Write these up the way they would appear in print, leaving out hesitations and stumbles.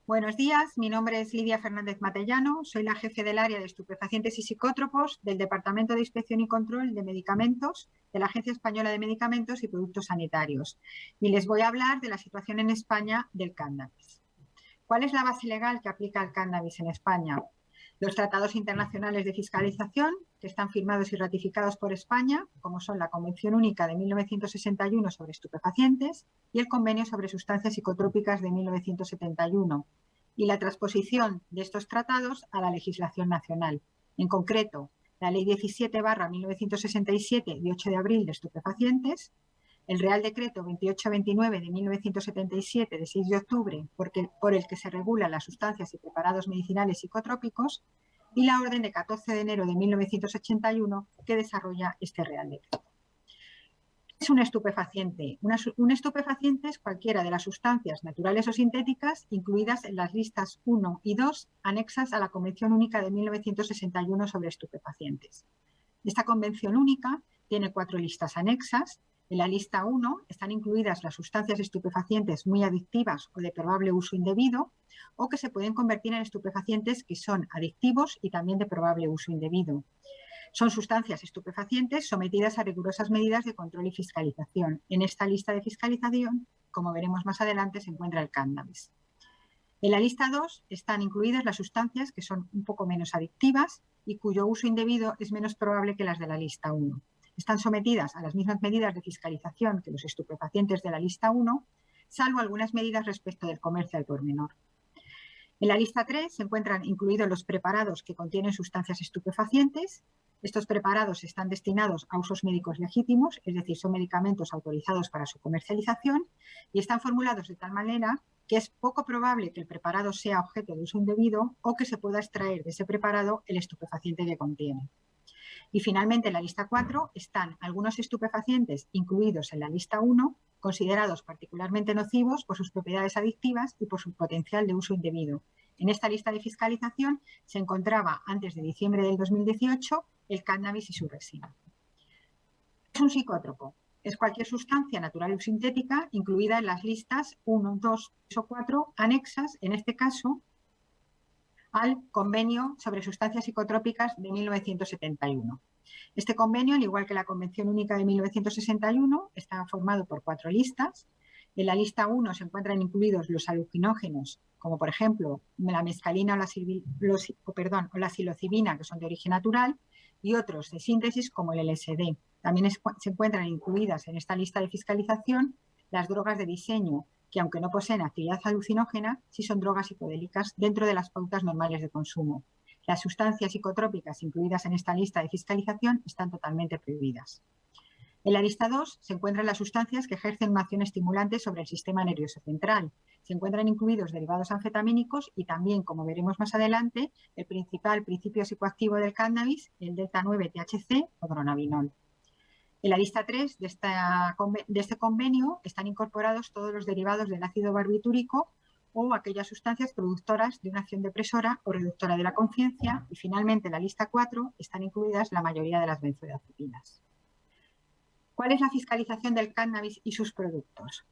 Buenos días, mi nombre es Lidia Fernández Matellano, soy la jefe del área de estupefacientes y psicótropos del Departamento de Inspección y Control de Medicamentos de la Agencia Española de Medicamentos y Productos Sanitarios y les voy a hablar de la situación en España del cannabis. ¿Cuál es la base legal que aplica el cannabis en España? Los tratados internacionales de fiscalización que están firmados y ratificados por España, como son la Convención Única de 1961 sobre estupefacientes y el Convenio sobre sustancias psicotrópicas de 1971, y la transposición de estos tratados a la legislación nacional. En concreto, la Ley 17/1967 de 8 de abril de estupefacientes, el Real Decreto 2829 de 1977 de 6 de octubre, por el que se regulan las sustancias y preparados medicinales psicotrópicos, y la Orden de 14 de enero de 1981 que desarrolla este Real Decreto. ¿Qué es un estupefaciente? Un estupefaciente es cualquiera de las sustancias naturales o sintéticas incluidas en las listas 1 y 2 anexas a la Convención Única de 1961 sobre estupefacientes. Esta Convención Única tiene 4 listas anexas. En la lista 1 están incluidas las sustancias estupefacientes muy adictivas o de probable uso indebido, o que se pueden convertir en estupefacientes que son adictivos y también de probable uso indebido. Son sustancias estupefacientes sometidas a rigurosas medidas de control y fiscalización. En esta lista de fiscalización, como veremos más adelante, se encuentra el cannabis. En la lista 2 están incluidas las sustancias que son un poco menos adictivas y cuyo uso indebido es menos probable que las de la lista 1. Están sometidas a las mismas medidas de fiscalización que los estupefacientes de la lista 1, salvo algunas medidas respecto del comercio al por menor. En la lista 3 se encuentran incluidos los preparados que contienen sustancias estupefacientes. Estos preparados están destinados a usos médicos legítimos, es decir, son medicamentos autorizados para su comercialización y están formulados de tal manera que es poco probable que el preparado sea objeto de uso indebido o que se pueda extraer de ese preparado el estupefaciente que contiene. Y finalmente, en la lista 4 están algunos estupefacientes incluidos en la lista 1, considerados particularmente nocivos por sus propiedades adictivas y por su potencial de uso indebido. En esta lista de fiscalización se encontraba, antes de diciembre del 2018, el cannabis y su resina. Es un psicótropo. Es cualquier sustancia natural o sintética incluida en las listas 1, 2, 3 o 4 anexas, en este caso, al Convenio sobre Sustancias Psicotrópicas de 1971. Este convenio, al igual que la Convención Única de 1961, está formado por 4 listas. En la lista 1 se encuentran incluidos los alucinógenos, como por ejemplo la mescalina o la psilocibina, que son de origen natural, y otros de síntesis como el LSD. También se encuentran incluidas en esta lista de fiscalización las drogas de diseño, que aunque no poseen actividad alucinógena, sí son drogas psicodélicas dentro de las pautas normales de consumo. Las sustancias psicotrópicas incluidas en esta lista de fiscalización están totalmente prohibidas. En la lista 2 se encuentran las sustancias que ejercen una acción estimulante sobre el sistema nervioso central. Se encuentran incluidos derivados anfetamínicos y también, como veremos más adelante, el principal principio psicoactivo del cannabis, el delta-9-THC o dronabinol. En la lista 3 de este convenio están incorporados todos los derivados del ácido barbitúrico o aquellas sustancias productoras de una acción depresora o reductora de la conciencia, y finalmente en la lista 4 están incluidas la mayoría de las benzodiazepinas. ¿Cuál es la fiscalización del cannabis y sus productos?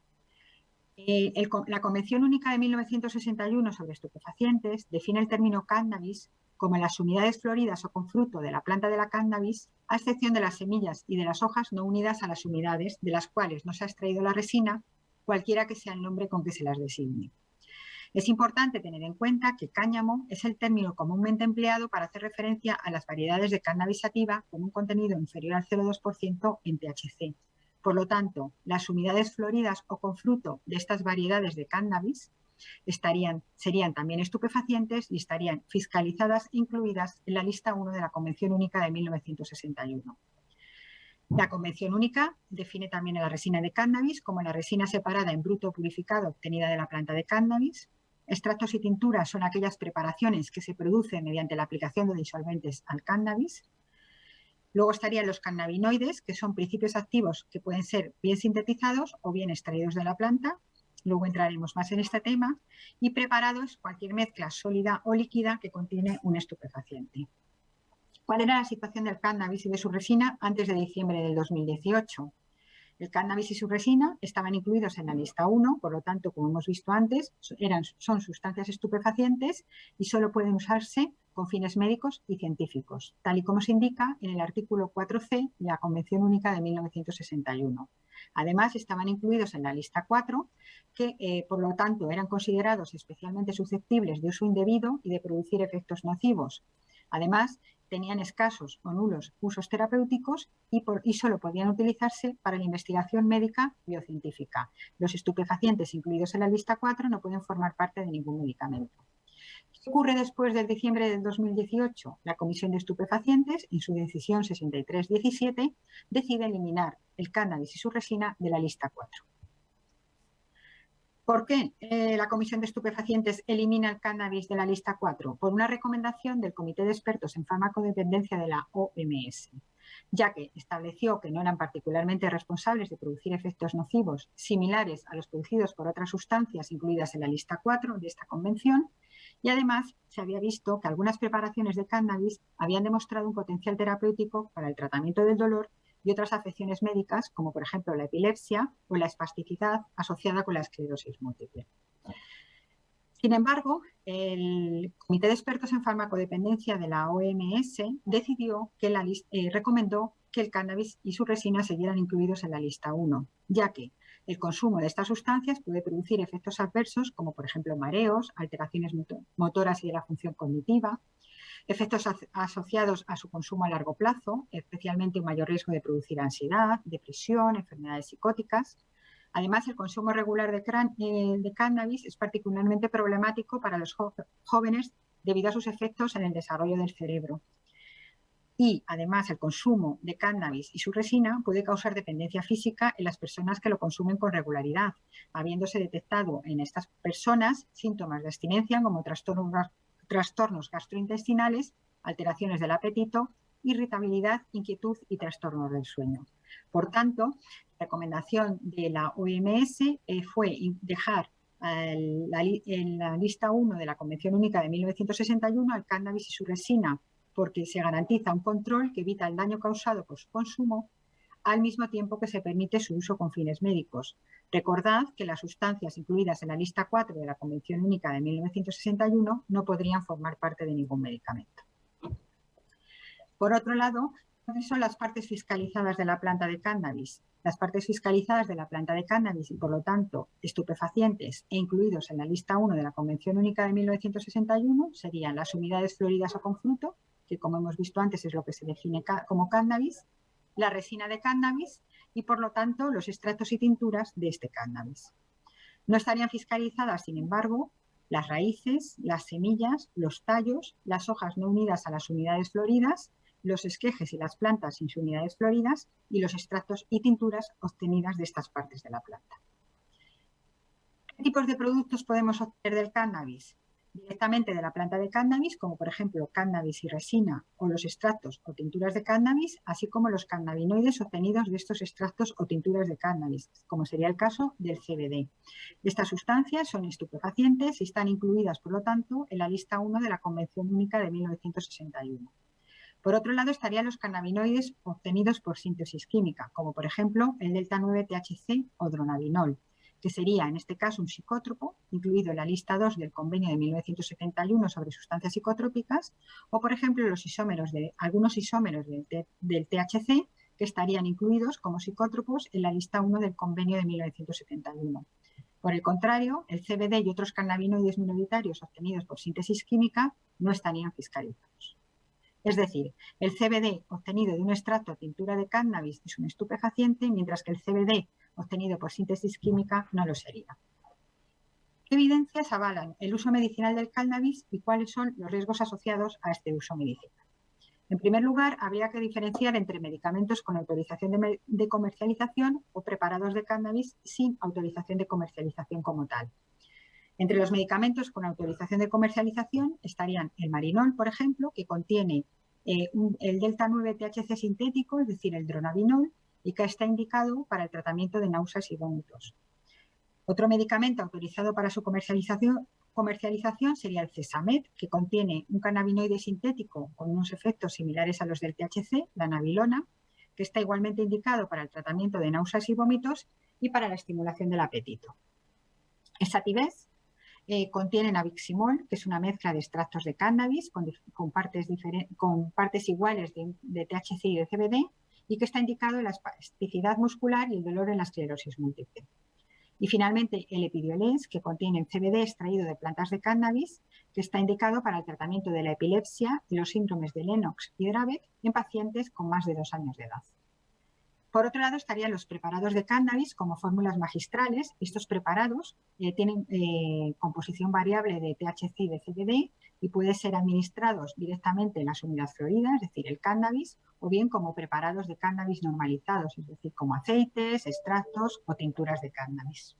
La Convención Única de 1961 sobre estupefacientes define el término cannabis como las unidades floridas o con fruto de la planta de la cannabis, a excepción de las semillas y de las hojas no unidas a las unidades de las cuales no se ha extraído la resina, cualquiera que sea el nombre con que se las designe. Es importante tener en cuenta que cáñamo es el término comúnmente empleado para hacer referencia a las variedades de cannabis sativa con un contenido inferior al 0,2% en THC. Por lo tanto, las unidades floridas o con fruto de estas variedades de cannabis serían también estupefacientes y estarían fiscalizadas e incluidas en la lista 1 de la Convención Única de 1961. La Convención Única define también a la resina de cannabis como la resina separada en bruto purificado obtenida de la planta de cannabis. Extractos y tinturas son aquellas preparaciones que se producen mediante la aplicación de disolventes al cannabis. Luego estarían los cannabinoides, que son principios activos que pueden ser bien sintetizados o bien extraídos de la planta. Luego entraremos más en este tema. Y preparados, cualquier mezcla sólida o líquida que contiene un estupefaciente. ¿Cuál era la situación del cannabis y de su resina antes de diciembre del 2018? El cannabis y su resina estaban incluidos en la lista 1, por lo tanto, como hemos visto antes, son sustancias estupefacientes y solo pueden usarse con fines médicos y científicos, tal y como se indica en el artículo 4C de la Convención Única de 1961. Además, estaban incluidos en la lista 4, que por lo tanto eran considerados especialmente susceptibles de uso indebido y de producir efectos nocivos. Además, tenían escasos o nulos usos terapéuticos y solo podían utilizarse para la investigación médica biocientífica. Los estupefacientes incluidos en la lista 4 no pueden formar parte de ningún medicamento. ¿Qué ocurre después del diciembre del 2018? La Comisión de Estupefacientes, en su decisión 6317, decide eliminar el cannabis y su resina de la lista 4. ¿Por qué la Comisión de Estupefacientes elimina el cannabis de la lista 4? Por una recomendación del Comité de Expertos en Farmacodependencia de la OMS, ya que estableció que no eran particularmente responsables de producir efectos nocivos similares a los producidos por otras sustancias incluidas en la lista 4 de esta convención, y además se había visto que algunas preparaciones de cannabis habían demostrado un potencial terapéutico para el tratamiento del dolor y otras afecciones médicas, como por ejemplo la epilepsia o la espasticidad asociada con la esclerosis múltiple. Sin embargo, el Comité de Expertos en Farmacodependencia de la OMS recomendó que el cannabis y su resina siguieran incluidos en la lista 1, ya que el consumo de estas sustancias puede producir efectos adversos como por ejemplo mareos, alteraciones motoras y de la función cognitiva, efectos asociados a su consumo a largo plazo, especialmente un mayor riesgo de producir ansiedad, depresión, enfermedades psicóticas. Además, el consumo regular de cannabis es particularmente problemático para los jóvenes debido a sus efectos en el desarrollo del cerebro. Y, además, el consumo de cannabis y su resina puede causar dependencia física en las personas que lo consumen con regularidad, habiéndose detectado en estas personas síntomas de abstinencia como trastornos gastrointestinales, alteraciones del apetito, irritabilidad, inquietud y trastornos del sueño. Por tanto, la recomendación de la OMS fue dejar en la lista 1 de la Convención Única de 1961 al cannabis y su resina, porque se garantiza un control que evita el daño causado por su consumo, al mismo tiempo que se permite su uso con fines médicos. Recordad que las sustancias incluidas en la lista 4 de la Convención Única de 1961 no podrían formar parte de ningún medicamento. Por otro lado, ¿cuáles son las partes fiscalizadas de la planta de cannabis? Las partes fiscalizadas de la planta de cannabis y, por lo tanto, estupefacientes e incluidos en la lista 1 de la Convención Única de 1961 serían las unidades floridas o con fruto, que como hemos visto antes es lo que se define como cannabis, la resina de cannabis y, por lo tanto, los extractos y tinturas de este cannabis. No estarían fiscalizadas, sin embargo, las raíces, las semillas, los tallos, las hojas no unidas a las unidades floridas, los esquejes y las plantas sin sus unidades floridas y los extractos y tinturas obtenidas de estas partes de la planta. ¿Qué tipos de productos podemos obtener del cannabis? Directamente de la planta de cannabis, como por ejemplo cannabis y resina o los extractos o tinturas de cannabis, así como los cannabinoides obtenidos de estos extractos o tinturas de cannabis, como sería el caso del CBD. Estas sustancias son estupefacientes y están incluidas, por lo tanto, en la lista 1 de la Convención Única de 1961. Por otro lado, estarían los cannabinoides obtenidos por síntesis química, como por ejemplo el delta-9-THC o dronabinol, que sería en este caso un psicótropo, incluido en la lista 2 del convenio de 1971 sobre sustancias psicotrópicas, o por ejemplo algunos isómeros del THC, que estarían incluidos como psicótropos en la lista 1 del convenio de 1971. Por el contrario, el CBD y otros cannabinoides minoritarios obtenidos por síntesis química no estarían fiscalizados. Es decir, el CBD obtenido de un extracto o tintura de cannabis es un estupefaciente, mientras que el CBD obtenido por síntesis química no lo sería. ¿Qué evidencias avalan el uso medicinal del cannabis y cuáles son los riesgos asociados a este uso medicinal? En primer lugar, habría que diferenciar entre medicamentos con autorización de comercialización o preparados de cannabis sin autorización de comercialización como tal. Entre los medicamentos con autorización de comercialización estarían el marinol, por ejemplo, que contiene el delta-9-THC sintético, es decir, el dronabinol, y que está indicado para el tratamiento de náuseas y vómitos. Otro medicamento autorizado para su comercialización sería el Cesamet, que contiene un cannabinoide sintético con unos efectos similares a los del THC, la nabilona, que está igualmente indicado para el tratamiento de náuseas y vómitos y para la estimulación del apetito. El Sativex contiene nabiximol, que es una mezcla de extractos de cannabis con partes iguales de THC y de CBD, y que está indicado en la espasticidad muscular y el dolor en la esclerosis múltiple. Y finalmente el Epidiolex, que contiene CBD extraído de plantas de cannabis, que está indicado para el tratamiento de la epilepsia y los síndromes de Lennox y Dravet en pacientes con más de 2 años de edad. Por otro lado, estarían los preparados de cannabis como fórmulas magistrales. Estos preparados tienen composición variable de THC y de CBD y pueden ser administrados directamente en la sumidad florida, es decir, el cannabis, o bien como preparados de cannabis normalizados, es decir, como aceites, extractos o tinturas de cannabis.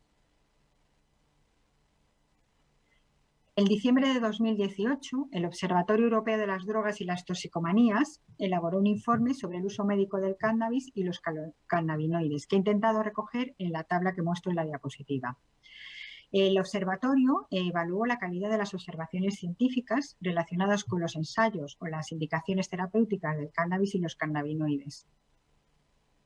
En diciembre de 2018, el Observatorio Europeo de las Drogas y las Toxicomanías elaboró un informe sobre el uso médico del cannabis y los cannabinoides, que he intentado recoger en la tabla que muestro en la diapositiva. El observatorio evaluó la calidad de las observaciones científicas relacionadas con los ensayos o las indicaciones terapéuticas del cannabis y los cannabinoides.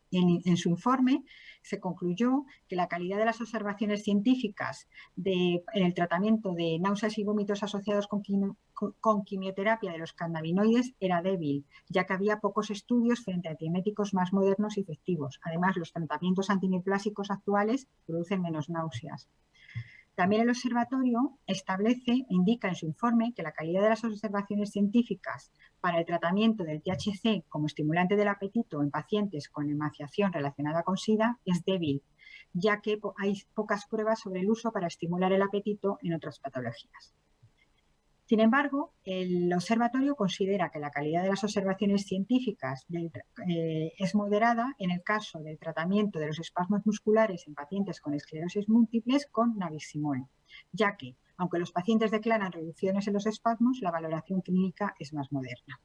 En su informe se concluyó que la calidad de las observaciones científicas en el tratamiento de náuseas y vómitos asociados con quimioterapia de los cannabinoides era débil, ya que había pocos estudios frente a antieméticos más modernos y efectivos. Además, los tratamientos antineoplásicos actuales producen menos náuseas. También el observatorio establece e indica en su informe que la calidad de las observaciones científicas para el tratamiento del THC como estimulante del apetito en pacientes con emaciación relacionada con SIDA es débil, ya que hay pocas pruebas sobre el uso para estimular el apetito en otras patologías. Sin embargo, el observatorio considera que la calidad de las observaciones científicas es moderada en el caso del tratamiento de los espasmos musculares en pacientes con esclerosis múltiples con nabiximol, ya que, aunque los pacientes declaran reducciones en los espasmos, la valoración clínica es más moderna.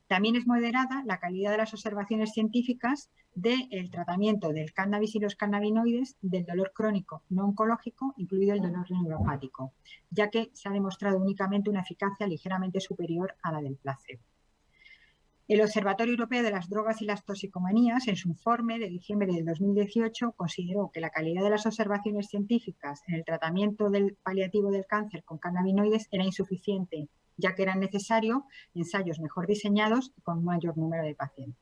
También es moderada la calidad de las observaciones científicas del tratamiento del cannabis y los cannabinoides del dolor crónico no oncológico, incluido el dolor neuropático, ya que se ha demostrado únicamente una eficacia ligeramente superior a la del placebo. El Observatorio Europeo de las Drogas y las Toxicomanías, en su informe de diciembre del 2018, consideró que la calidad de las observaciones científicas en el tratamiento del paliativo del cáncer con cannabinoides era insuficiente, ya que eran necesarios ensayos mejor diseñados y con un mayor número de pacientes.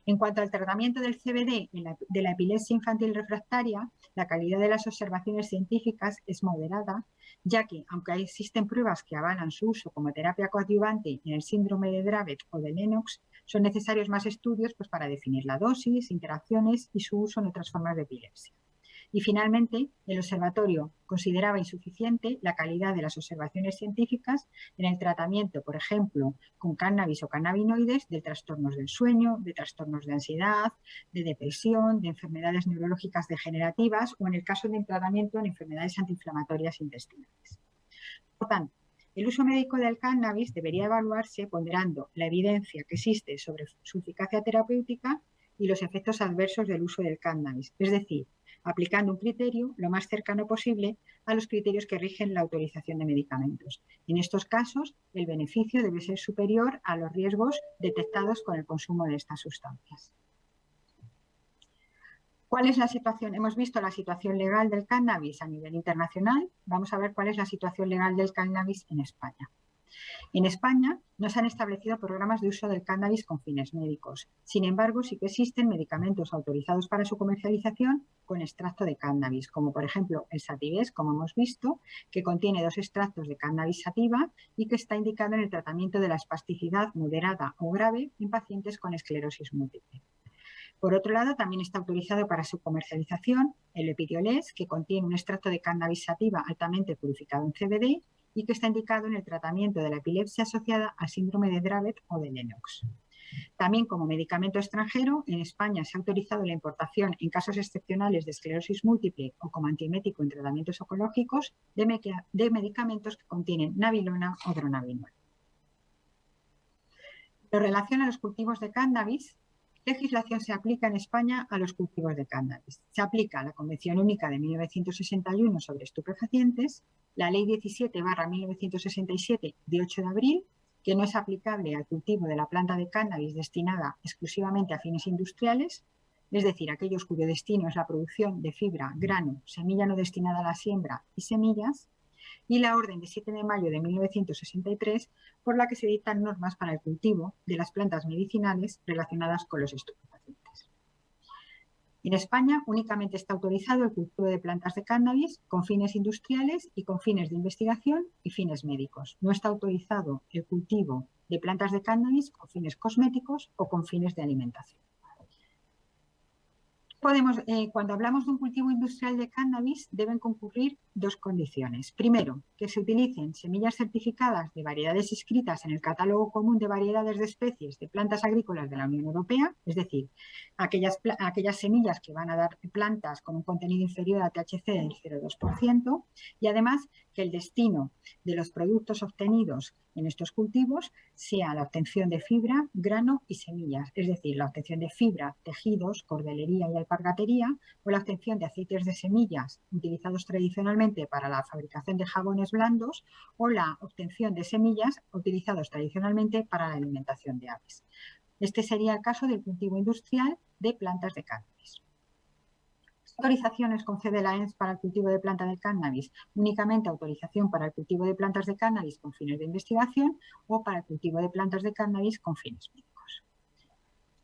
En cuanto al tratamiento del CBD de la epilepsia infantil refractaria, la calidad de las observaciones científicas es moderada, ya que, aunque existen pruebas que avalan su uso como terapia coadyuvante en el síndrome de Dravet o de Lennox, son necesarios más estudios para definir la dosis, interacciones y su uso en otras formas de epilepsia. Y finalmente, el observatorio consideraba insuficiente la calidad de las observaciones científicas en el tratamiento, por ejemplo, con cannabis o cannabinoides de trastornos del sueño, de trastornos de ansiedad, de depresión, de enfermedades neurológicas degenerativas o en el caso de tratamiento en enfermedades antiinflamatorias intestinales. Por tanto, el uso médico del cannabis debería evaluarse ponderando la evidencia que existe sobre su eficacia terapéutica y los efectos adversos del uso del cannabis, es decir, aplicando un criterio lo más cercano posible a los criterios que rigen la autorización de medicamentos. En estos casos, el beneficio debe ser superior a los riesgos detectados con el consumo de estas sustancias. ¿Cuál es la situación? Hemos visto la situación legal del cannabis a nivel internacional. Vamos a ver cuál es la situación legal del cannabis en España. En España no se han establecido programas de uso del cannabis con fines médicos. Sin embargo, sí que existen medicamentos autorizados para su comercialización con extracto de cannabis, como por ejemplo el Sativex, como hemos visto, que contiene 2 extractos de cannabis sativa y que está indicado en el tratamiento de la espasticidad moderada o grave en pacientes con esclerosis múltiple. Por otro lado, también está autorizado para su comercialización el Epidiolex, que contiene un extracto de cannabis sativa altamente purificado en CBD y que está indicado en el tratamiento de la epilepsia asociada al síndrome de Dravet o de Lennox. También como medicamento extranjero, en España se ha autorizado la importación en casos excepcionales de esclerosis múltiple o como antiemético en tratamientos oncológicos de medicamentos que contienen nabilona o dronabinol. En relación a los cultivos de cannabis, legislación se aplica en España a los cultivos de cannabis. Se aplica la Convención Única de 1961 sobre estupefacientes, la Ley 17/1967 de 8 de abril que no es aplicable al cultivo de la planta de cannabis destinada exclusivamente a fines industriales, es decir, aquellos cuyo destino es la producción de fibra, grano, semilla no destinada a la siembra y semillas, y la orden de 7 de mayo de 1963, por la que se dictan normas para el cultivo de las plantas medicinales relacionadas con los estupefacientes. En España únicamente está autorizado el cultivo de plantas de cannabis con fines industriales y con fines de investigación y fines médicos. No está autorizado el cultivo de plantas de cannabis con fines cosméticos o con fines de alimentación. Cuando hablamos de un cultivo industrial de cannabis, deben concurrir dos condiciones. Primero, que se utilicen semillas certificadas de variedades inscritas en el Catálogo Común de Variedades de Especies de Plantas Agrícolas de la Unión Europea, es decir, aquellas semillas que van a dar plantas con un contenido inferior a THC del 0,2%, y además que el destino de los productos obtenidos en estos cultivos sea la obtención de fibra, grano y semillas, es decir, la obtención de fibra, tejidos, cordelería y alpargatería, o la obtención de aceites de semillas utilizados tradicionalmente para la fabricación de jabones blandos, o la obtención de semillas utilizados tradicionalmente para la alimentación de aves. Este sería el caso del cultivo industrial de plantas de cannabis. Autorizaciones concede la ENS para el cultivo de planta de cannabis, únicamente autorización para el cultivo de plantas de cannabis con fines de investigación o para el cultivo de plantas de cannabis con fines médicos.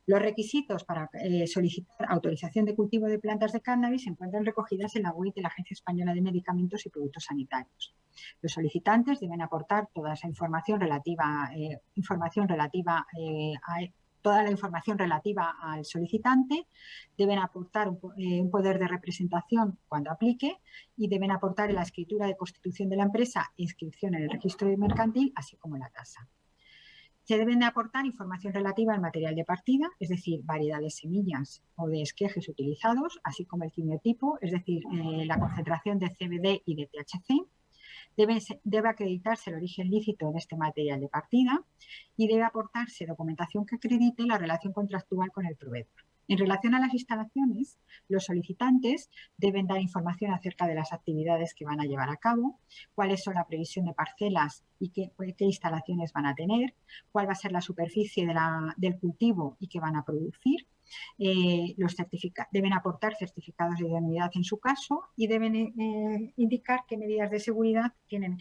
Los requisitos para solicitar autorización de cultivo de plantas de cannabis se encuentran recogidas en la web de la Agencia Española de Medicamentos y Productos Sanitarios. Los solicitantes deben aportar toda esa información relativa, toda la información relativa al solicitante, deben aportar un poder de representación cuando aplique y deben aportar la escritura de constitución de la empresa e inscripción en el registro mercantil, así como la tasa. Se deben de aportar información relativa al material de partida, es decir, variedad de semillas o de esquejes utilizados, así como el quimiotipo, es decir, la concentración de CBD y de THC. Debe acreditarse el origen lícito de este material de partida y debe aportarse documentación que acredite la relación contractual con el proveedor. En relación a las instalaciones, los solicitantes deben dar información acerca de las actividades que van a llevar a cabo, cuáles son la previsión de parcelas y qué instalaciones van a tener, cuál va a ser la superficie del cultivo y qué van a producir. Deben aportar certificados de idoneidad en su caso y deben indicar qué medidas de seguridad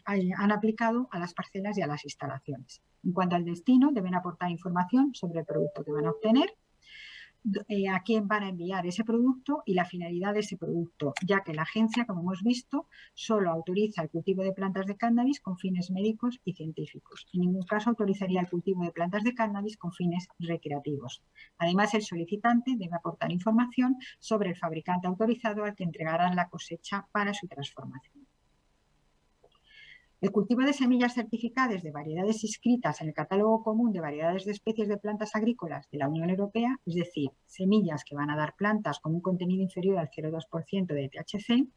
han aplicado a las parcelas y a las instalaciones. En cuanto al destino, deben aportar información sobre el producto que van a obtener, a quién van a enviar ese producto y la finalidad de ese producto, ya que la agencia, como hemos visto, solo autoriza el cultivo de plantas de cannabis con fines médicos y científicos. En ningún caso autorizaría el cultivo de plantas de cannabis con fines recreativos. Además, el solicitante debe aportar información sobre el fabricante autorizado al que entregarán la cosecha para su transformación. El cultivo de semillas certificadas de variedades inscritas en el Catálogo Común de Variedades de Especies de Plantas Agrícolas de la Unión Europea, es decir, semillas que van a dar plantas con un contenido inferior al 0,2% de THC,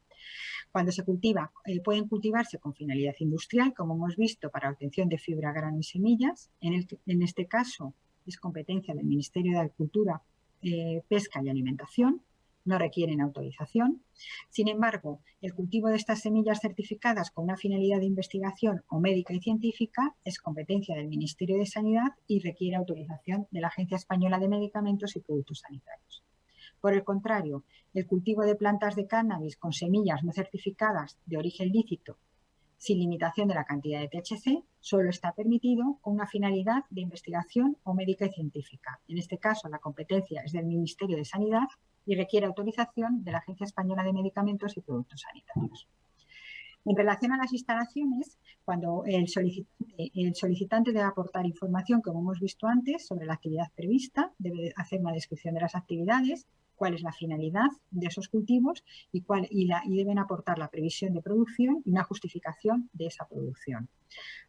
cuando se cultiva, pueden cultivarse con finalidad industrial, como hemos visto, para obtención de fibra, grano y semillas. En este caso, es competencia del Ministerio de Agricultura, Pesca y Alimentación. No requieren autorización. Sin embargo, el cultivo de estas semillas certificadas con una finalidad de investigación o médica y científica es competencia del Ministerio de Sanidad y requiere autorización de la Agencia Española de Medicamentos y Productos Sanitarios. Por el contrario, el cultivo de plantas de cannabis con semillas no certificadas de origen lícito, sin limitación de la cantidad de THC, solo está permitido con una finalidad de investigación o médica y científica. En este caso, la competencia es del Ministerio de Sanidad y requiere autorización de la Agencia Española de Medicamentos y Productos Sanitarios. En relación a las instalaciones, cuando el solicitante debe aportar información, como hemos visto antes, sobre la actividad prevista, debe hacer una descripción de las actividades, cuál es la finalidad de esos cultivos y deben aportar la previsión de producción y una justificación de esa producción.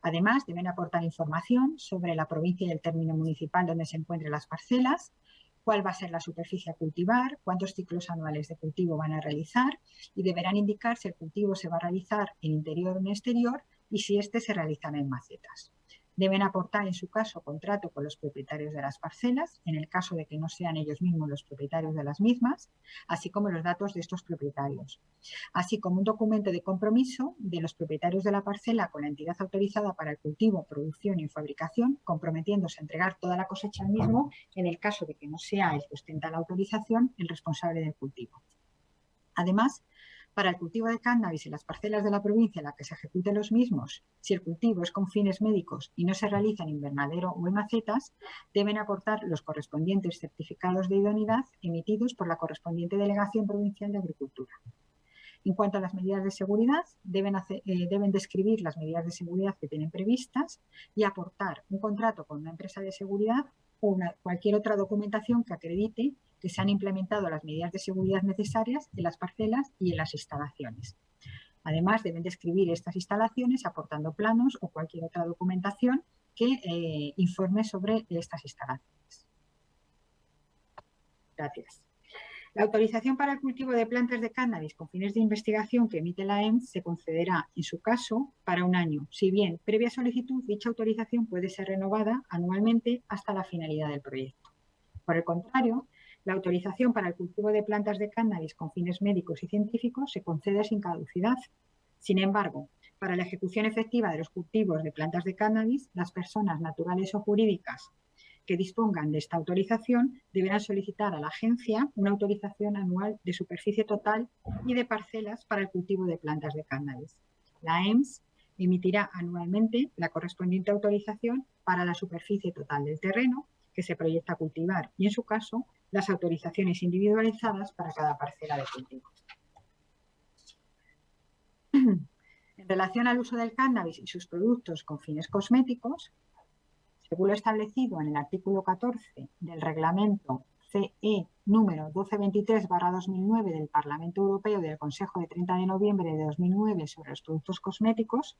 Además, deben aportar información sobre la provincia y el término municipal donde se encuentran las parcelas, cuál va a ser la superficie a cultivar, cuántos ciclos anuales de cultivo van a realizar y deberán indicar si el cultivo se va a realizar en interior o en exterior y si éste se realizará en macetas. Deben aportar, en su caso, contrato con los propietarios de las parcelas, en el caso de que no sean ellos mismos los propietarios de las mismas, así como los datos de estos propietarios, así como un documento de compromiso de los propietarios de la parcela con la entidad autorizada para el cultivo, producción y fabricación, comprometiéndose a entregar toda la cosecha al mismo en el caso de que no sea el que ostenta la autorización el responsable del cultivo. Además, para el cultivo de cannabis en las parcelas de la provincia en la que se ejecuten los mismos, si el cultivo es con fines médicos y no se realiza en invernadero o en macetas, deben aportar los correspondientes certificados de idoneidad emitidos por la correspondiente Delegación Provincial de Agricultura. En cuanto a las medidas de seguridad, deben describir las medidas de seguridad que tienen previstas y aportar un contrato con una empresa de seguridad o cualquier otra documentación que acredite que se han implementado las medidas de seguridad necesarias en las parcelas y en las instalaciones. Además, deben describir estas instalaciones aportando planos o cualquier otra documentación que informe sobre estas instalaciones. Gracias. La autorización para el cultivo de plantas de cannabis con fines de investigación que emite la EMS se concederá, en su caso, para un año, si bien, previa solicitud, dicha autorización puede ser renovada anualmente hasta la finalidad del proyecto. Por el contrario, la autorización para el cultivo de plantas de cannabis con fines médicos y científicos se concede sin caducidad. Sin embargo, para la ejecución efectiva de los cultivos de plantas de cannabis, las personas naturales o jurídicas que dispongan de esta autorización deberán solicitar a la agencia una autorización anual de superficie total y de parcelas para el cultivo de plantas de cannabis. La EMS emitirá anualmente la correspondiente autorización para la superficie total del terreno que se proyecta cultivar y, en su caso, las autorizaciones individualizadas para cada parcela de cultivo. En relación al uso del cannabis y sus productos con fines cosméticos, según lo establecido en el artículo 14 del Reglamento CE número 1223/2009 del Parlamento Europeo y del Consejo de 30 de noviembre de 2009 sobre los productos cosméticos,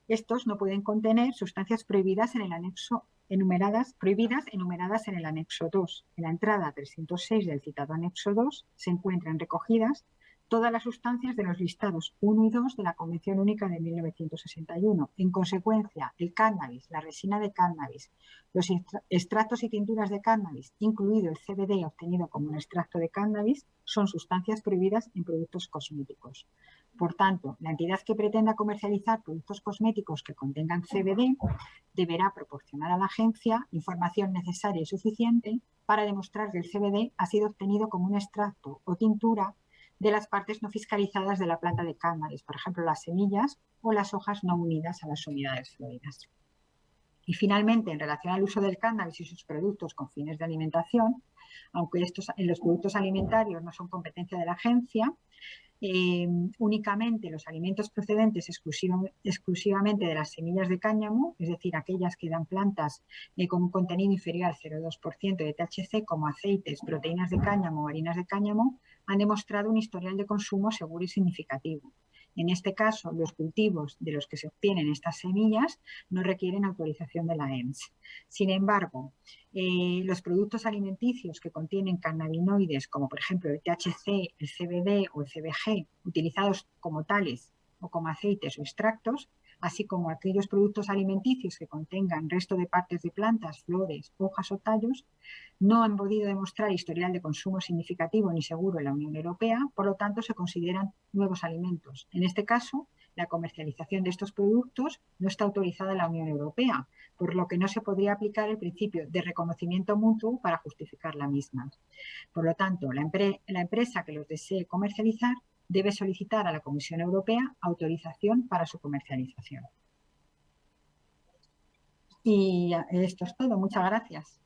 estos no pueden contener sustancias prohibidas en el anexo enumeradas en el anexo 2. En la entrada 306 del citado anexo 2 se encuentran recogidas todas las sustancias de los listados 1 y 2 de la Convención Única de 1961. En consecuencia, el cannabis, la resina de cannabis, los extractos y tinturas de cannabis, incluido el CBD obtenido como un extracto de cannabis, son sustancias prohibidas en productos cosméticos. Por tanto, la entidad que pretenda comercializar productos cosméticos que contengan CBD deberá proporcionar a la agencia información necesaria y suficiente para demostrar que el CBD ha sido obtenido como un extracto o tintura de las partes no fiscalizadas de la planta de cannabis, por ejemplo, las semillas o las hojas no unidas a las unidades floridas. Y finalmente, en relación al uso del cannabis y sus productos con fines de alimentación, aunque los productos alimentarios no son competencia de la agencia, únicamente los alimentos procedentes exclusivamente de las semillas de cáñamo, es decir, aquellas que dan plantas con un contenido inferior al 0,2% de THC, como aceites, proteínas de cáñamo o harinas de cáñamo, han demostrado un historial de consumo seguro y significativo. En este caso, los cultivos de los que se obtienen estas semillas no requieren autorización de la EMS. Sin embargo, los productos alimenticios que contienen cannabinoides, como por ejemplo el THC, el CBD o el CBG, utilizados como tales o como aceites o extractos, así como aquellos productos alimenticios que contengan resto de partes de plantas, flores, hojas o tallos, no han podido demostrar historial de consumo significativo ni seguro en la Unión Europea, por lo tanto se consideran nuevos alimentos. En este caso, la comercialización de estos productos no está autorizada en la Unión Europea, por lo que no se podría aplicar el principio de reconocimiento mutuo para justificar la misma. Por lo tanto, la empresa que los desee comercializar debe solicitar a la Comisión Europea autorización para su comercialización. Y esto es todo. Muchas gracias.